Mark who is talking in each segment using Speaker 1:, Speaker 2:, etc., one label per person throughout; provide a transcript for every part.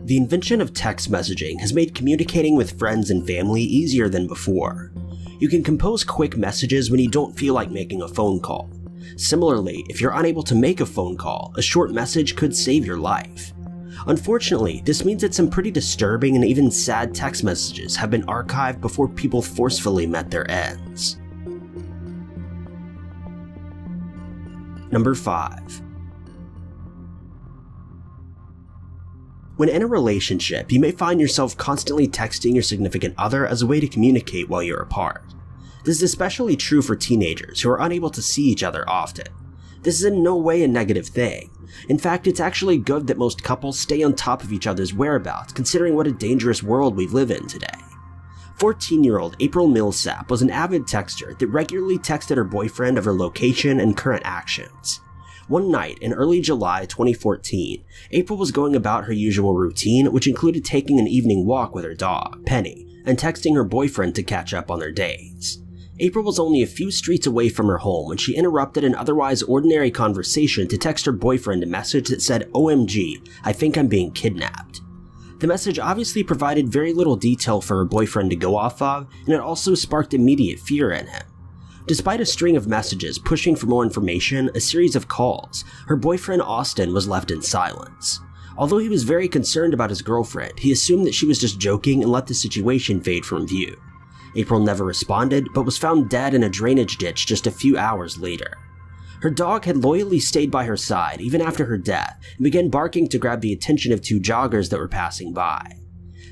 Speaker 1: The invention of text messaging has made communicating with friends and family easier than before. You can compose quick messages when you don't feel like making a phone call. Similarly, if you're unable to make a phone call, a short message could save your life. Unfortunately, this means that some pretty disturbing and even sad text messages have been archived before people forcefully met their ends. Number 5. When in a relationship, you may find yourself constantly texting your significant other as a way to communicate while you're apart. This is especially true for teenagers who are unable to see each other often. This is in no way a negative thing. In fact, it's actually good that most couples stay on top of each other's whereabouts, considering what a dangerous world we live in today. 14-year-old April Millsap was an avid texter that regularly texted her boyfriend of her location and current actions. One night in early July 2014, April was going about her usual routine, which included taking an evening walk with her dog, Penny, and texting her boyfriend to catch up on their days. April was only a few streets away from her home when she interrupted an otherwise ordinary conversation to text her boyfriend a message that said, "OMG, I think I'm being kidnapped." The message obviously provided very little detail for her boyfriend to go off of, and it also sparked immediate fear in him. Despite a string of messages pushing for more information, a series of calls, her boyfriend Austin was left in silence. Although he was very concerned about his girlfriend, he assumed that she was just joking and let the situation fade from view. April never responded, but was found dead in a drainage ditch just a few hours later. Her dog had loyally stayed by her side even after her death and began barking to grab the attention of two joggers that were passing by.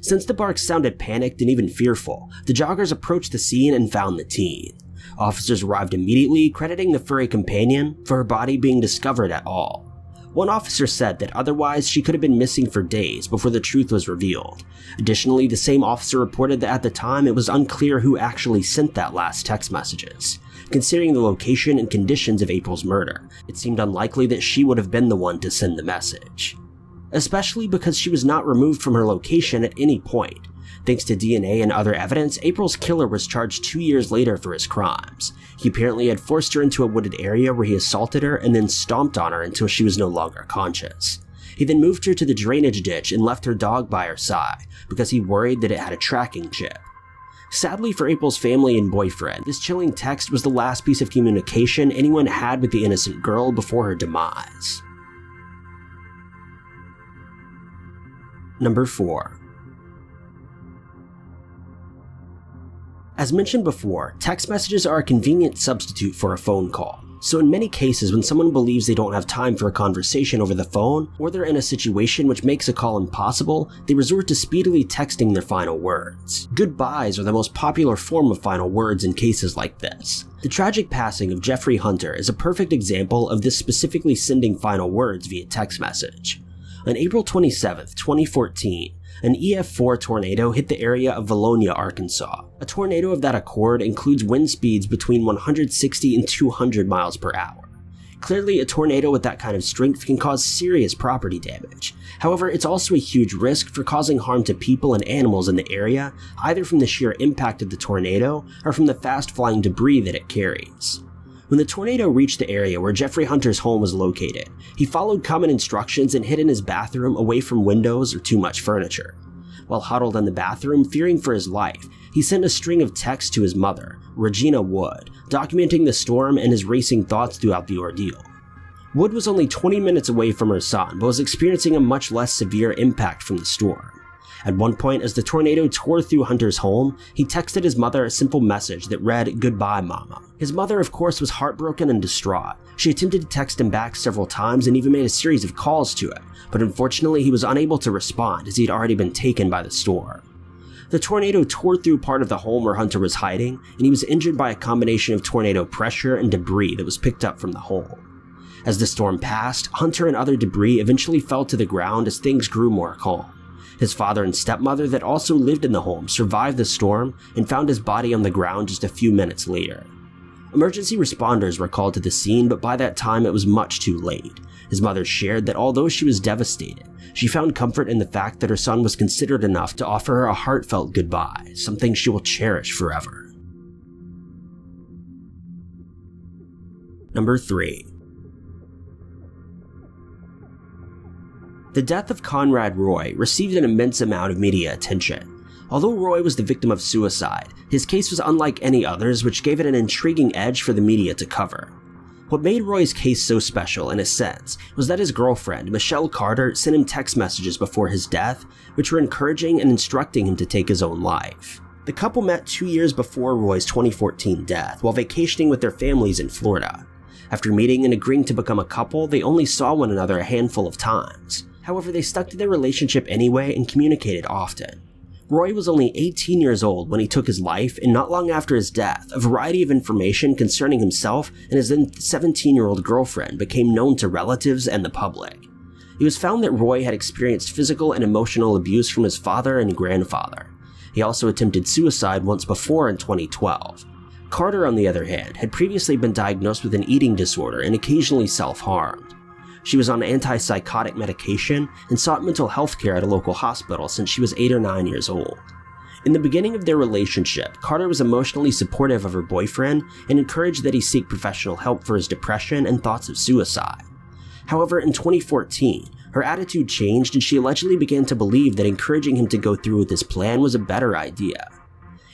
Speaker 1: Since the barks sounded panicked and even fearful, the joggers approached the scene and found the teen. Officers arrived immediately, crediting the furry companion for her body being discovered at all. One officer said that otherwise she could have been missing for days before the truth was revealed. Additionally, the same officer reported that at the time it was unclear who actually sent that last text messages. Considering the location and conditions of April's murder, it seemed unlikely that she would have been the one to send the message. Especially because she was not removed from her location at any point. Thanks to DNA and other evidence, April's killer was charged 2 years later for his crimes. He apparently had forced her into a wooded area where he assaulted her and then stomped on her until she was no longer conscious. He then moved her to the drainage ditch and left her dog by her side because he worried that it had a tracking chip. Sadly for April's family and boyfriend, this chilling text was the last piece of communication anyone had with the innocent girl before her demise. Number 4. As mentioned before, text messages are a convenient substitute for a phone call. So in many cases, when someone believes they don't have time for a conversation over the phone, or they're in a situation which makes a call impossible, they resort to speedily texting their final words. Goodbyes are the most popular form of final words in cases like this. The tragic passing of Jeffrey Hunter is a perfect example of this, specifically sending final words via text message. On April 27, 2014, an EF4 tornado hit the area of Valonia, Arkansas. A tornado of that accord includes wind speeds between 160 and 200 miles per hour. Clearly, a tornado with that kind of strength can cause serious property damage. However, it's also a huge risk for causing harm to people and animals in the area, either from the sheer impact of the tornado or from the fast-flying debris that it carries. When the tornado reached the area where Jeffrey Hunter's home was located, he followed common instructions and hid in his bathroom away from windows or too much furniture. While huddled in the bathroom, fearing for his life, he sent a string of texts to his mother, Regina Wood, documenting the storm and his racing thoughts throughout the ordeal. Wood was only 20 minutes away from her son, but was experiencing a much less severe impact from the storm. At one point, as the tornado tore through Hunter's home, he texted his mother a simple message that read, "Goodbye, Mama." His mother, of course, was heartbroken and distraught. She attempted to text him back several times and even made a series of calls to him, but unfortunately he was unable to respond as he had already been taken by the storm. The tornado tore through part of the home where Hunter was hiding, and he was injured by a combination of tornado pressure and debris that was picked up from the home. As the storm passed, Hunter and other debris eventually fell to the ground as things grew more calm. His father and stepmother that also lived in the home survived the storm and found his body on the ground just a few minutes later. Emergency responders were called to the scene, but by that time it was much too late. His mother shared that although she was devastated, she found comfort in the fact that her son was considerate enough to offer her a heartfelt goodbye, something she will cherish forever. Number 3. The death of Conrad Roy received an immense amount of media attention. Although Roy was the victim of suicide, his case was unlike any others, which gave it an intriguing edge for the media to cover. What made Roy's case so special, in a sense, was that his girlfriend, Michelle Carter, sent him text messages before his death, which were encouraging and instructing him to take his own life. The couple met 2 years before Roy's 2014 death, while vacationing with their families in Florida. After meeting and agreeing to become a couple, they only saw one another a handful of times. However, they stuck to their relationship anyway and communicated often. Roy was only 18 years old when he took his life, and not long after his death, a variety of information concerning himself and his then 17-year-old girlfriend became known to relatives and the public. It was found that Roy had experienced physical and emotional abuse from his father and grandfather. He also attempted suicide once before in 2012. Carter, on the other hand, had previously been diagnosed with an eating disorder and occasionally self-harmed. She was on antipsychotic medication and sought mental health care at a local hospital since she was 8 or 9 years old. In the beginning of their relationship, Carter was emotionally supportive of her boyfriend and encouraged that he seek professional help for his depression and thoughts of suicide. However, in 2014, her attitude changed and she allegedly began to believe that encouraging him to go through with his plan was a better idea.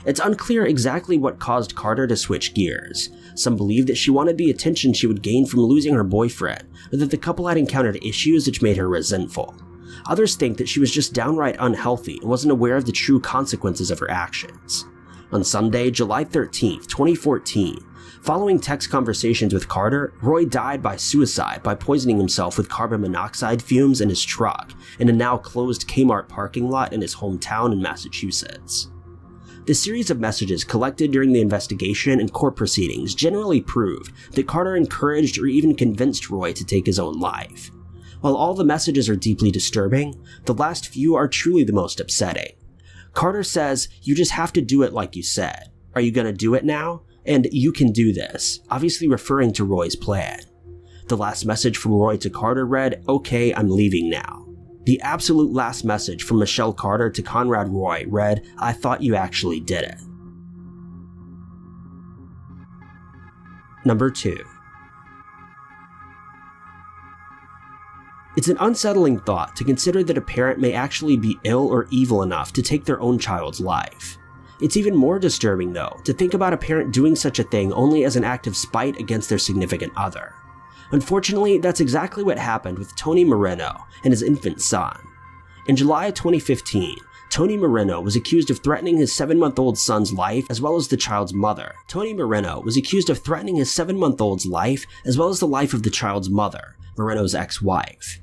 Speaker 1: It's unclear exactly what caused Carter to switch gears. Some believe that she wanted the attention she would gain from losing her boyfriend, or that the couple had encountered issues which made her resentful. Others think that she was just downright unhealthy and wasn't aware of the true consequences of her actions. On Sunday, July 13, 2014, following text conversations with Carter, Roy died by suicide by poisoning himself with carbon monoxide fumes in his truck in a now closed Kmart parking lot in his hometown in Massachusetts. The series of messages collected during the investigation and court proceedings generally proved that Carter encouraged or even convinced Roy to take his own life. While all the messages are deeply disturbing, the last few are truly the most upsetting. Carter says, "You just have to do it like you said. Are you gonna do it now? And you can do this," obviously referring to Roy's plan. The last message from Roy to Carter read, "Okay, I'm leaving now." The absolute last message from Michelle Carter to Conrad Roy read, "I thought you actually did it." Number 2. It's an unsettling thought to consider that a parent may actually be ill or evil enough to take their own child's life. It's even more disturbing, though, to think about a parent doing such a thing only as an act of spite against their significant other. Unfortunately, that's exactly what happened with Tony Moreno and his infant son. In July 2015, Tony Moreno was accused of threatening his 7-month-old son's life as well as the child's mother. Tony Moreno was accused of threatening his 7-month-old's life as well as the life of the child's mother, Moreno's ex-wife.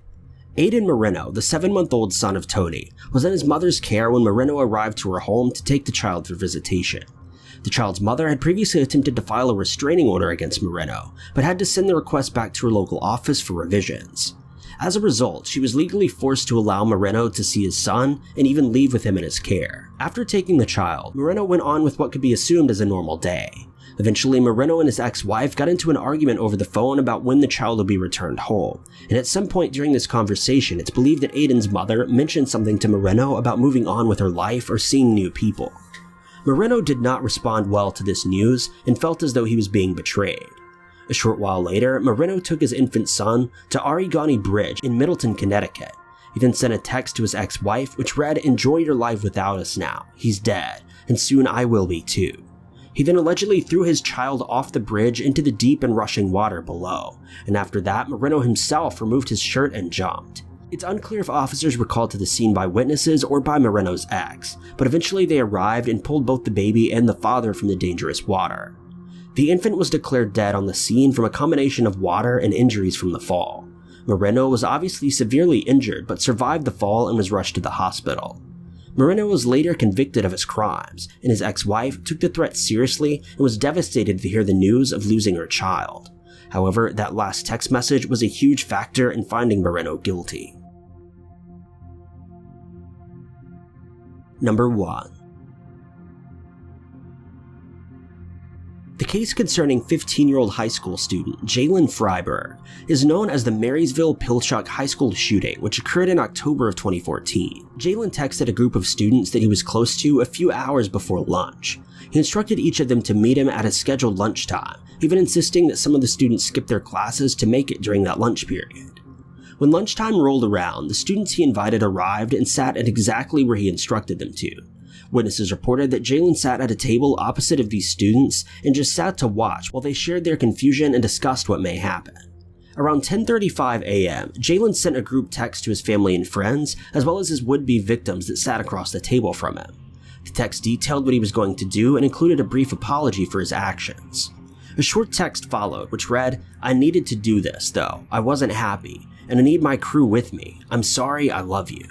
Speaker 1: Aiden Moreno, the 7-month-old son of Tony, was in his mother's care when Moreno arrived to her home to take the child for visitation. The child's mother had previously attempted to file a restraining order against Moreno, but had to send the request back to her local office for revisions. As a result, she was legally forced to allow Moreno to see his son and even leave with him in his care. After taking the child, Moreno went on with what could be assumed as a normal day. Eventually, Moreno and his ex-wife got into an argument over the phone about when the child would be returned home, and at some point during this conversation, it's believed that Aiden's mother mentioned something to Moreno about moving on with her life or seeing new people. Moreno did not respond well to this news and felt as though he was being betrayed. A short while later, Moreno took his infant son to Arigani Bridge in Middleton, Connecticut. He then sent a text to his ex-wife which read, "Enjoy your life without us now. He's dead, and soon I will be too." He then allegedly threw his child off the bridge into the deep and rushing water below, and after that, Moreno himself removed his shirt and jumped. It's unclear if officers were called to the scene by witnesses or by Moreno's ex, but eventually they arrived and pulled both the baby and the father from the dangerous water. The infant was declared dead on the scene from a combination of water and injuries from the fall. Moreno was obviously severely injured but survived the fall and was rushed to the hospital. Moreno was later convicted of his crimes, and his ex-wife took the threat seriously and was devastated to hear the news of losing her child. However, that last text message was a huge factor in finding Moreno guilty. Number 1. The case concerning 15-year-old high school student Jalen Freiberg is known as the Marysville-Pilchuck High School shooting, which occurred in October of 2014. Jalen texted a group of students that he was close to a few hours before lunch. He instructed each of them to meet him at a scheduled lunchtime, even insisting that some of the students skip their classes to make it during that lunch period. When lunchtime rolled around, the students he invited arrived and sat at exactly where he instructed them to. Witnesses reported that Jalen sat at a table opposite of these students and just sat to watch while they shared their confusion and discussed what may happen. Around 10:35 a.m., Jalen sent a group text to his family and friends, as well as his would-be victims that sat across the table from him. The text detailed what he was going to do and included a brief apology for his actions. A short text followed, which read, "I needed to do this, though. I wasn't happy, and I need my crew with me. I'm sorry, I love you."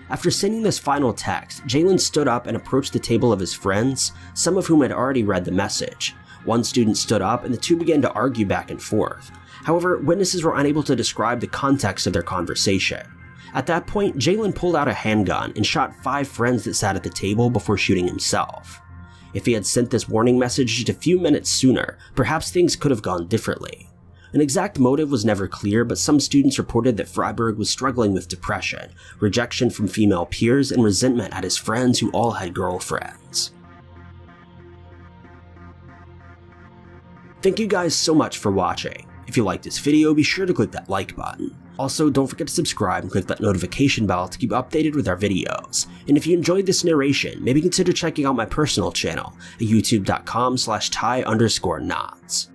Speaker 1: After sending this final text, Jalen stood up and approached the table of his friends, some of whom had already read the message. One student stood up and the two began to argue back and forth. However, witnesses were unable to describe the context of their conversation. At that point, Jalen pulled out a handgun and shot 5 friends that sat at the table before shooting himself. If he had sent this warning message just a few minutes sooner, perhaps things could have gone differently. An exact motive was never clear, but some students reported that Freiberg was struggling with depression, rejection from female peers, and resentment at his friends who all had girlfriends. Thank you guys so much for watching. If you liked this video, be sure to click that like button. Also, don't forget to subscribe and click that notification bell to keep updated with our videos. And if you enjoyed this narration, maybe consider checking out my personal channel at youtube.com/ty_knots.